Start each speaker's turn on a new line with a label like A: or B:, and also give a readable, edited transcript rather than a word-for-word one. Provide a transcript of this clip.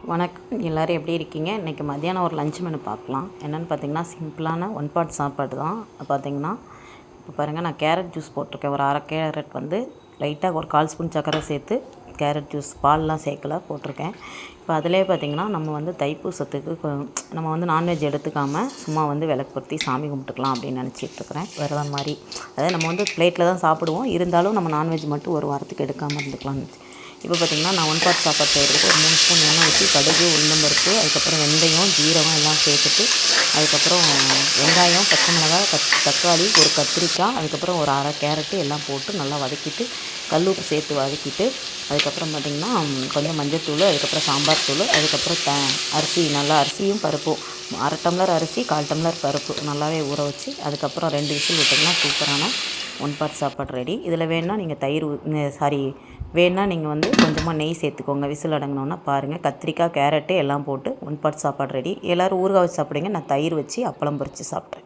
A: வணக்கம். எல்லோரும் எப்படி இருக்கீங்க? இன்றைக்கி மத்தியானம் ஒரு லஞ்ச் மெனு பார்க்கலாம். என்னென்னு பார்த்தீங்கன்னா, சிம்பிளான ஒன் பாட் சாப்பாடு தான். பார்த்தீங்கன்னா, இப்போ பாருங்கள், நான் கேரட் ஜூஸ் போட்டிருக்கேன். ஒரு அரை கேரட் வந்து லைட்டாக ஒரு 1/4 ஸ்பூன் சர்க்கரை சேர்த்து கேரட் ஜூஸ் பால்லாம் சேர்க்கல போட்டிருக்கேன். இப்போ அதிலே பார்த்திங்கன்னா, நம்ம வந்து தைப்பூசத்துக்கு நம்ம வந்து நான்வெஜ் எடுத்துக்காமல் சும்மா வந்து விளக்கு பொருத்தி சாமி கும்பிட்டுக்கலாம் அப்படின்னு நினச்சிட்ருக்கிறேன். விரதம் மாதிரி, அதாவது நம்ம வந்து பிளேட்டில் தான் சாப்பிடுவோம், இருந்தாலும் நம்ம நான்வெஜ் மட்டும் ஒரு வாரத்துக்கு எடுக்காமல் இருந்துக்கலாம்னு. இப்போ பார்த்திங்கன்னா, நான் ஒன் பாட் சாப்பாடு செய்கிறதுக்கு ஒரு 3 ஸ்பூன் எண்ணெய் ஊற்றி கடுகு, உளுந்தம்பருப்பு, அதுக்கப்புறம் வெந்தயம், ஜீரகம் எல்லாம் சேர்த்துட்டு, அதுக்கப்புறம் வெங்காயம், பச்சை மிளகாய், தக்காளி, ஒரு கத்திரிக்காய், அதுக்கப்புறம் ஒரு அரை கேரட்டு எல்லாம் போட்டு நல்லா வதக்கிட்டு கல்லுப்பு சேர்த்து வதக்கிட்டு, அதுக்கப்புறம் பார்த்திங்கன்னா கொஞ்சம் மஞ்சள்தூள், அதுக்கப்புறம் சாம்பார் தூள், அதுக்கப்புறம் அரிசி, நல்லா அரிசியும் பருப்பும் 1/2 டம்ளர் அரிசி, 1/4 டம்ளர் பருப்பு நல்லாவே ஊற வச்சு, அதுக்கப்புறம் 2 விசில் விட்டிங்கன்னா சூப்பரான ஒன் பாட் சாப்பாடு ரெடி. இதில் வேணுன்னா நீங்கள் வேணுன்னா நீங்கள் வந்து கொஞ்சமாக நெய் சேர்த்துக்கோங்க. விசில் அடங்கினோன்னா பாருங்கள், கத்திரிக்காய், கேரட்டு எல்லாம் போட்டு ஒன் பாட் சாப்பாடு ரெடி. எல்லோரும் ஊறுகாய் வச்சு சாப்பிடுங்க. நான் தயிர் வச்சு அப்பளம் பொரித்து சாப்பிட்டேன்.